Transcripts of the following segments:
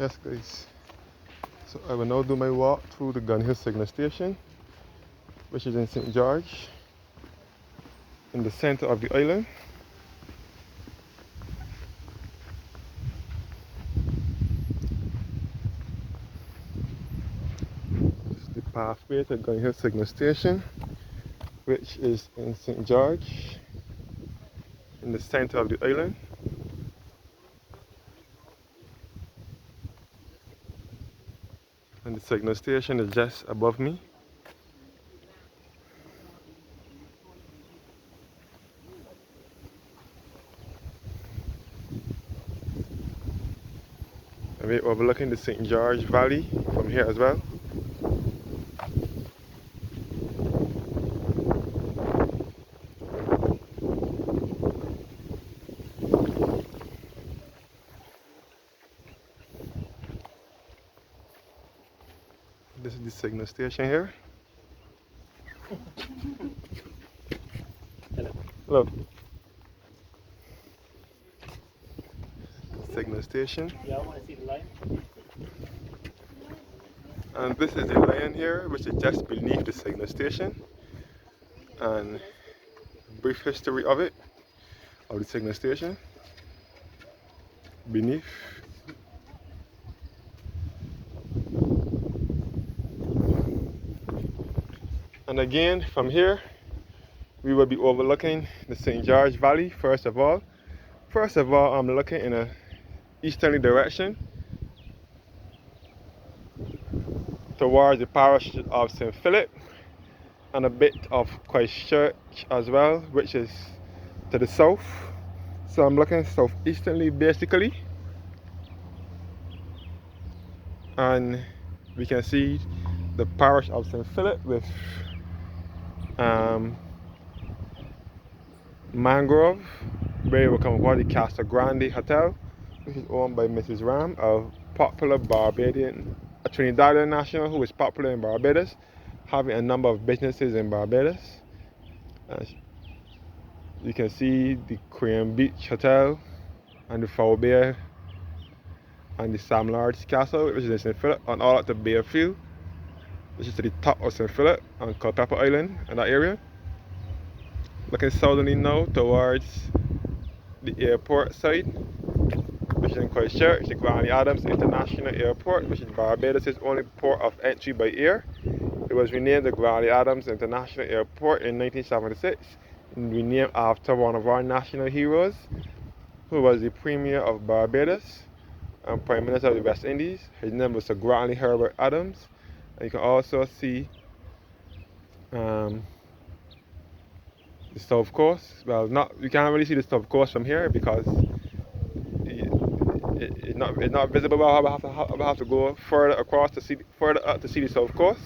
Yes, guys. So I will now do my walk through the Gun Hill Signal Station, which is in St. George, in the center of the island. This is the pathway to Gun Hill Signal Station, which is in St. George, in the center of the island. And the signal station is just above me. And we're overlooking the St. George Valley from here as well. This is the signal station here. Hello. Signal station. Yeah, I want to see the light. And this is the line here, which is just beneath the signal station. And brief history of it, of the signal station. Beneath. And again, from here, we will be overlooking the St. George Valley. First of all, I'm looking in a easterly direction towards the parish of St. Philip and a bit of Christchurch as well, which is to the south. So I'm looking southeasterly basically, and we can see the parish of St. Philip with mangrove, where we come across the Casa Grande Hotel, which is owned by Mrs. Ram, a popular Barbadian, a Trinidadian national who is popular in Barbados, having a number of businesses in Barbados. You can see the Crane Beach Hotel and the Foul Bear and the Sam Lord's Castle, which is in St. Philip, and all up to Bayfield, which is to the top of St. Philip on Culpeper Island and that area. Looking southerly now towards the airport side, which is in Christchurch, the Granny Adams International Airport, which is Barbados' only port of entry by air. It was renamed the Granny Adams International Airport in 1976, and renamed after one of our national heroes, who was the Premier of Barbados and Prime Minister of the West Indies. His name was Sir Grantley Herbert Adams. And you can also see the South Coast. Well, you can't really see the South Coast from here because it's not visible. Well, I have to go further across to see further up to see the South Coast.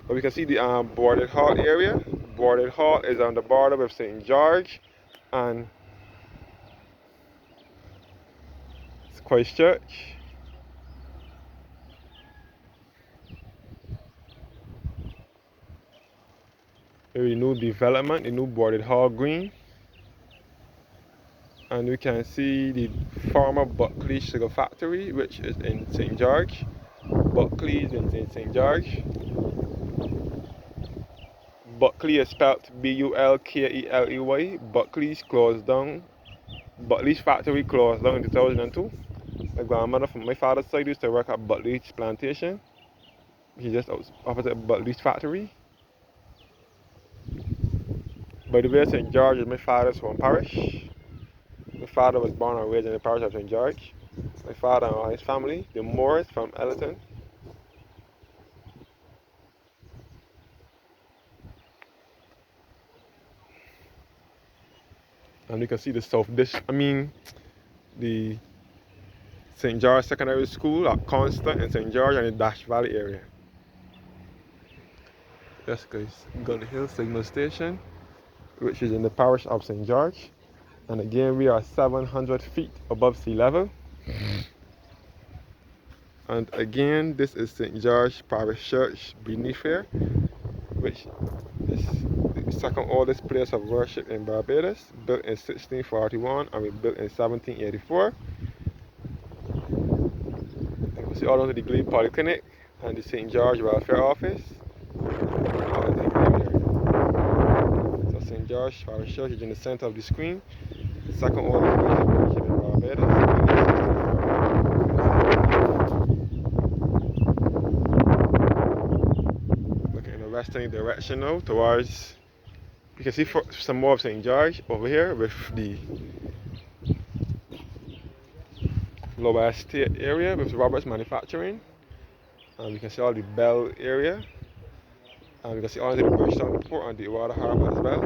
But we can see the Boarded Hall area. Boarded Hall is on the border with St. George and Christchurch. The new development, the new Boarded Hall Green. And we can see the former Buckley Sugar Factory, which is in St. George. Buckley is in St. George. Buckley is spelled Bulkley. Buckley's closed down. Buckley's factory closed down in 2002. My grandmother from my father's side used to work at Buckley's plantation. He just opposite Buckley's factory. By the way, St. George is my father's home parish. My father was born and raised in the parish of St. George. My father and all his family, the Moors from Ellerton. And you can see the the St. George Secondary School at Constant in St. George and the Dash Valley area. Yes, guys, Gun Hill Signal Station, which is in the parish of St. George. And again, we are 700 feet above sea level. And again, this is St. George Parish Church beneath here, which is the second oldest place of worship in Barbados, built in 1641 and rebuilt in 1784. see all under the Glebe Polyclinic and the St. George Welfare Office. All under the Glebe area. So St. George Parish Church is in the center of the screen. The second oldest village of worship in Barbados. Looking in the westerly direction now towards, you can see some more of St. George over here with the Lower Estate area with Roberts Manufacturing. And you can see all the Bell area. And you can see all the Bridgetown Port and the Water Harbour as well.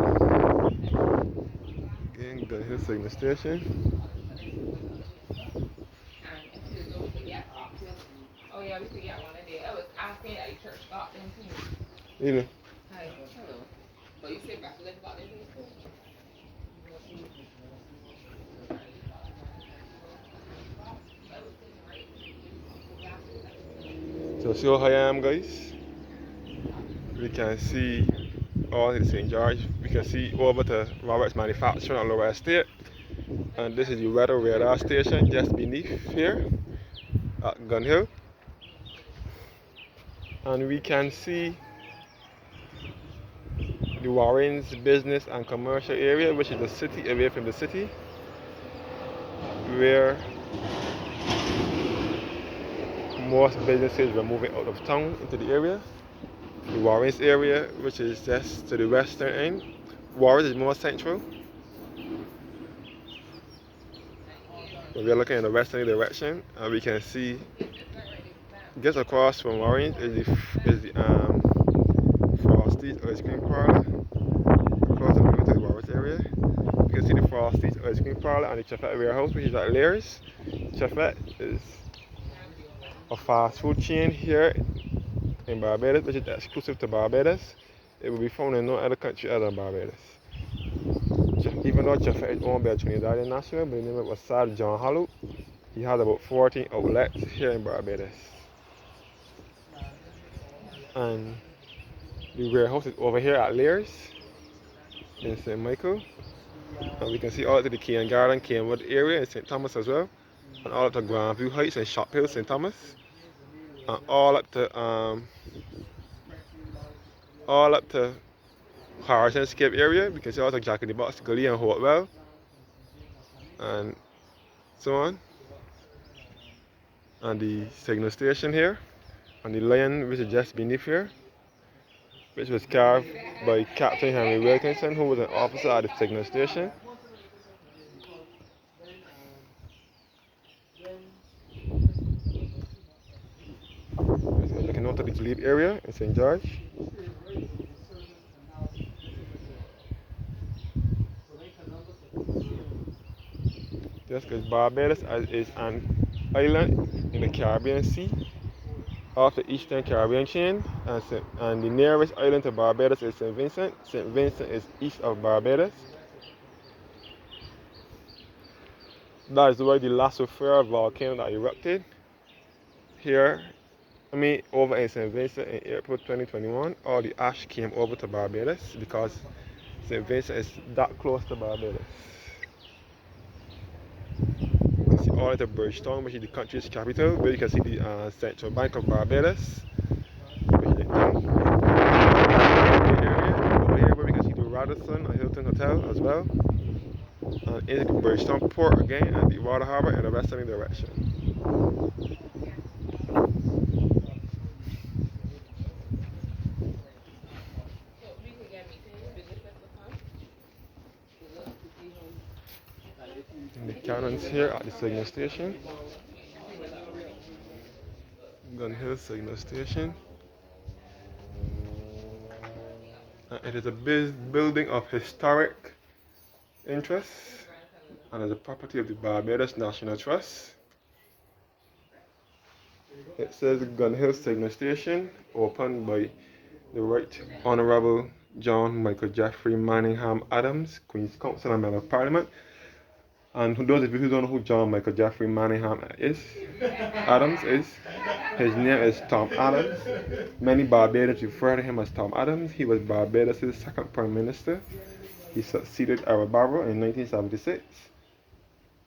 Again, Gun Hill Signal Station. Oh yeah, we still got one in there. I seen at the church stop them too. You know. Hi. Hello. So you said back left about this school? So see how high I am, guys. We can see all the St. George. We can see over to Roberts Manufacturing on Lower Estate. And this is the weather radar station just beneath here at Gun Hill. And we can see the Warren's business and commercial area, which is the city away from the city, where most businesses were moving out of town into the area. The Warren's area, which is just to the western end. Warren's is more central. But we are looking in the westerly direction, and we can see just across from Warren's is the Frosty's ice cream parlor. Across the river to the Warren's area, you can see the Frosty's ice cream parlor and the Chefette warehouse, which is at Lear's. Chefette is a fast food chain here in Barbados, which is exclusive to Barbados. It will be found in no other country other than Barbados. Even though Chefette is owned by a Trinidadian national, but the name was Sir John Hallow. He has about 14 outlets here in Barbados. And the warehouse is over here at Lear's in St. Michael. And we can see all to the Cane Garden, Canewood area in St. Thomas as well. And all up to Grandview Heights and Shop Hill, St. Thomas. And all up to Harrison Skip area. We can see all to Jack in the Box, Gully and Hopewell. And so on. And the signal station here. And the lion, which is just beneath here, which was carved by Captain Henry Wilkinson, who was an officer at the signal station. So looking out to the Glebe area in St. George. Just because Barbados is an island in the Caribbean Sea off the eastern Caribbean chain, and the nearest island to Barbados is St. Vincent. St. Vincent is east of Barbados. That is where the La Soufrière volcano that erupted here, over in St. Vincent in April 2021. All the ash came over to Barbados because St. Vincent is that close to Barbados. You can see all into Bridgetown, which is the country's capital, where you can see the Central Bank of Barbados, which is the town area. Over here, where we can see the Radisson and Hilton Hotel as well. And into the Bridgetown Port again, and the Water Harbour in the westerly direction. And the cannons here at the signal station. Gun Hill Signal Station. It is a building of historic interest and is a property of the Barbados National Trust. It says Gun Hill Signal Station, opened by the Right Honourable John Michael Jeffrey Manningham Adams, Queen's Counsel and Member of Parliament. And for those of you who don't know who John Michael Jeffrey Manningham Adams is, his name is Tom Adams. Many Barbadians refer to him as Tom Adams. He was Barbados' second Prime Minister. He succeeded Aaron Barrow in 1976,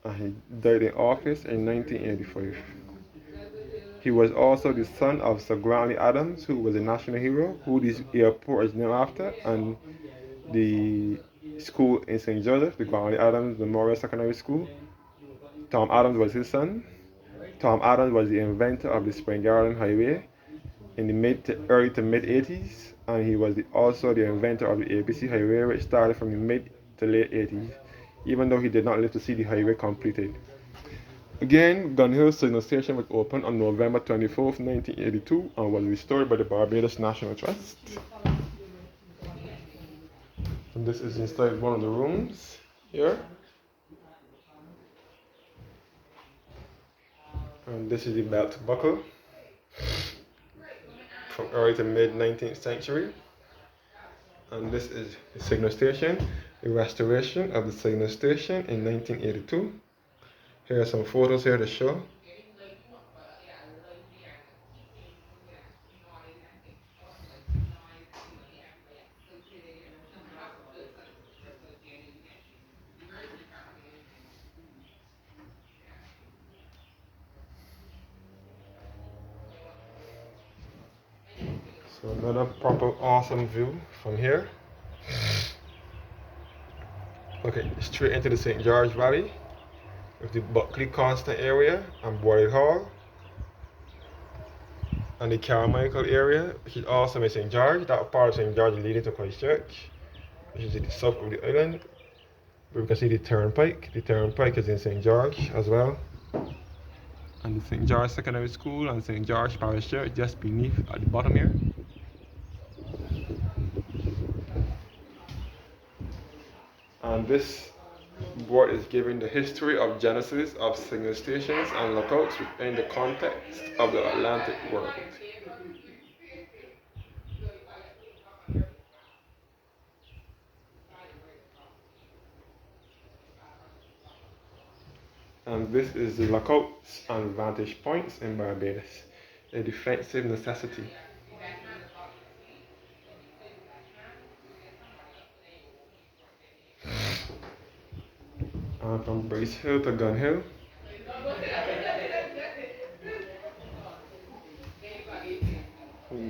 and he died in office in 1985. He was also the son of Sir Grantley Adams, who was a national hero, who this airport is named after, and the school in St. Joseph, the Grantley Adams Memorial Secondary School. Tom Adams was his son. Tom Adams was the inventor of the Spring Garden Highway in the early to mid 80s, and he was also the inventor of the ABC Highway, which started from the mid to late 80s, even though he did not live to see the highway completed. Again, Gun Hill Signal Station was opened on November 24th, 1982, and was restored by the Barbados National Trust. And this is inside one of the rooms here. And this is the belt buckle from early to mid 19th century. And this is the signal station, the restoration of the signal station in 1982. Here are some photos here to show. So another proper awesome view from here. Okay, straight into the St. George Valley with the Buckley Constant area and Boyd Hall. And the Carmichael area, which is also in St. George. That part of St. George is leading to Christchurch, which is the south of the island. Where we can see the turnpike. The turnpike is in St. George as well. And the St. George Secondary School and St. George Parish Church just beneath at the bottom here. And this board is giving the history of genesis of signal stations and lookouts within the context of the Atlantic world. And this is the lookouts and vantage points in Barbados, a defensive necessity. And from Brace Hill to Gun Hill.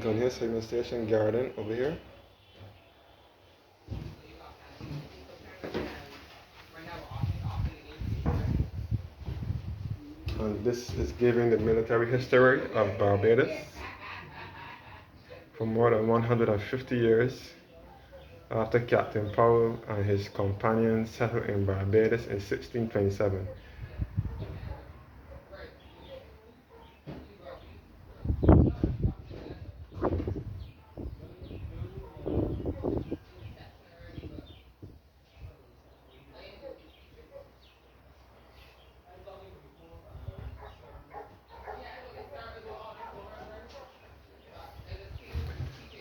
Gun Hill Signal Station Garden over here. And this is giving the military history of Barbados for more than 150 years after Captain Powell and his companions settled in Barbados in 1627.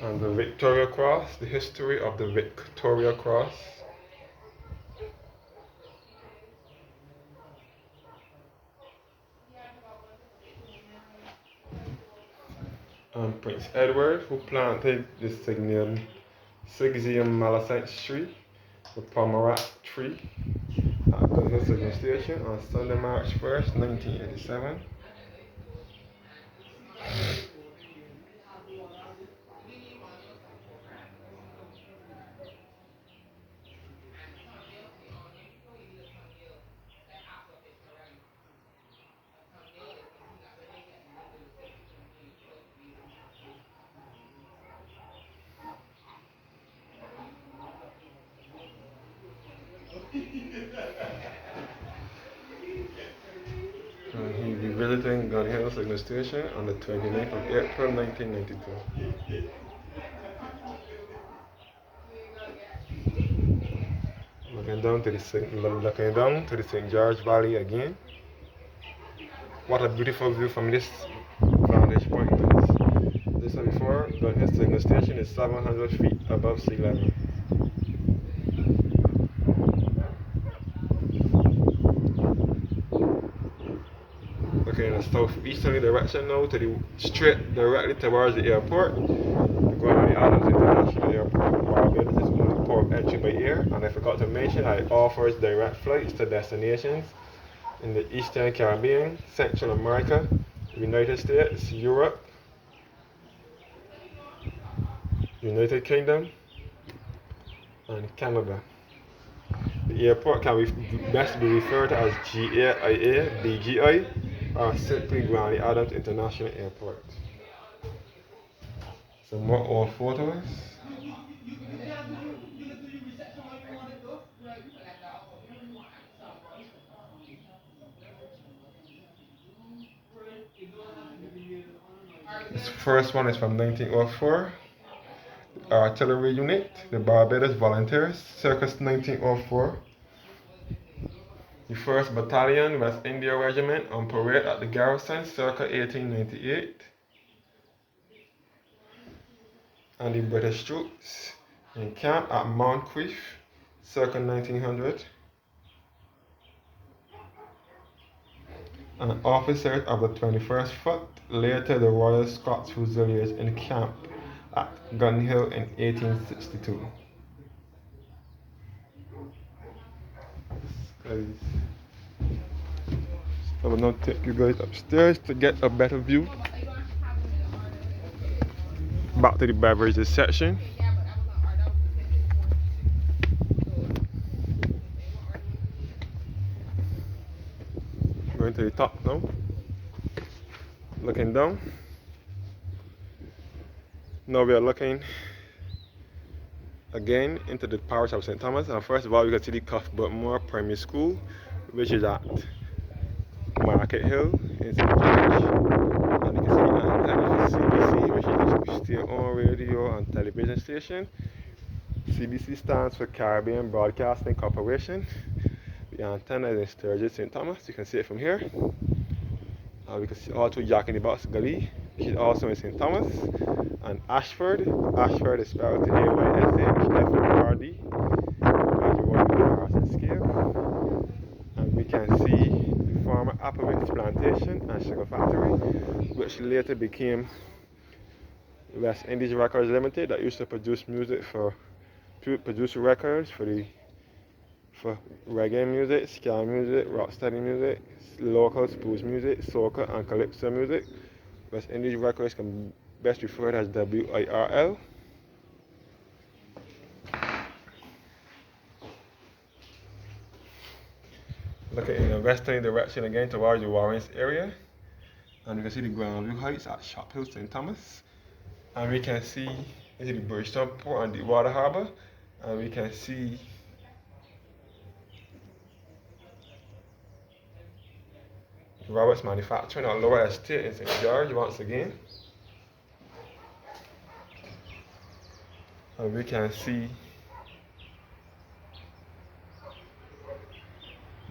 And the Victoria Cross, the history of the Victoria Cross. And Prince Edward, who planted the Sixium malacite tree, the Pomerat tree, at Gun Hill Signal Station on Sunday, March 1st, 1987. And he'll be visiting Gun Hill Signal Station on the 29th of April 1992. Looking down to the St. George Valley again. What a beautiful view from this vantage point. This one before, Gun Hill Signal Station is 700 feet above sea level. Okay, in a southeasterly direction now, straight directly towards the airport. We're going to the Adams International Airport. Barbados is only port of entry by air, and I forgot to mention it offers direct flights to destinations in the Eastern Caribbean, Central America, United States, Europe, United Kingdom, and Canada. The airport can best be referred to as GAIA, BGI, or simply Granny Adams International Airport. Some more old photos. This first one is from 1904. Artillery Unit, the Barbados Volunteers, circa 1904. The 1st Battalion, West India Regiment, on parade at the garrison, circa 1898. And the British troops in camp at Moncrief, circa 1900. And officers of the 21st Foot, later the Royal Scots Fusiliers in camp at Gun Hill in 1862. So I will now take you guys upstairs to get a better view. Back to the beverages section. Going to the top now. Looking down. Now we are looking again into the parish of St. Thomas. And first of all, we can see the Cuthbertmore Primary School, which is at Market Hill in St. George. And you can see the antenna for CBC, which is still on radio and television station. CBC stands for Caribbean Broadcasting Corporation. The antenna is in Sturgis, St. Thomas. You can see it from here. We can see also Jack in the Box Gully, which is also in St. Thomas. And Ashford. Ashford is spelled AYSHFORD, as you want the Harrison scale. And we can see the former Applemints Plantation and Sugar Factory, which later became West Indies Records Limited, that used to produce music produce records for reggae music, ska music, rocksteady music, local blues music, soca and calypso music. West Indies Records can best referred as WIRL. Looking in a westerly direction again towards the Warrens area, and you can see the Grandview Heights at Shop Hill, St. Thomas, and we can see the Bridgetown Port and the Water Harbour, and we can see Roberts Manufacturing or Lower Estate in St. George once again. And we can see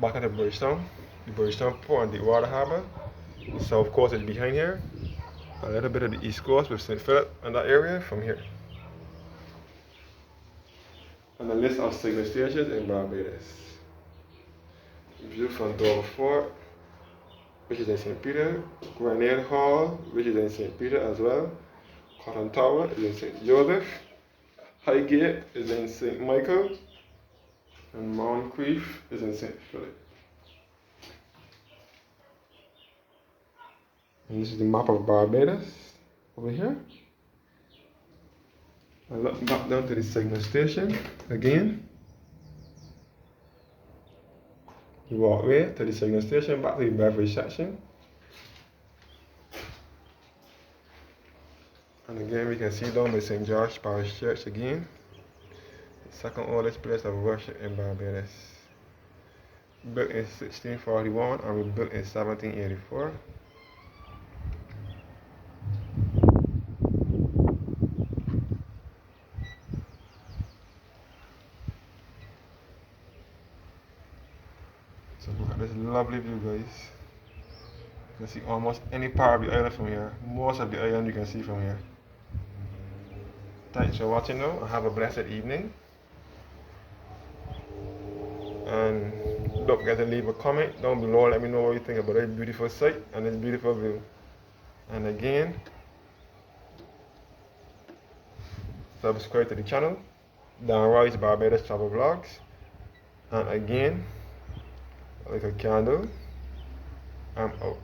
back at the Bridgetown Port and the Water Harbour. The South Coast is behind here. A little bit of the East Coast with St. Philip and that area from here. And a list of signal stations in Barbados. View from Dover Fort, which is in St. Peter, Grenade Hall, which is in St. Peter as well, Cotton Tower is in St. Joseph, Highgate is in St. Michael, and Moncrief is in St. Philip. And this is the map of Barbados over here. I look back down to the signal station again. The walkway to the signal station, back to the beverage section. And again we can see down by St. George Parish Church again. The second oldest place of worship in Barbados. Built in 1641 and rebuilt in 1784. So look at this lovely view, guys. You can see almost any part of the island from here. Most of the island you can see from here. Thanks for watching now, and have a blessed evening. And don't forget to leave a comment down below. Let me know what you think about this beautiful site and this beautiful view. And again, subscribe to the channel, Dan Roy's Barbados Travel Vlogs. And again, like a candle, I'm out.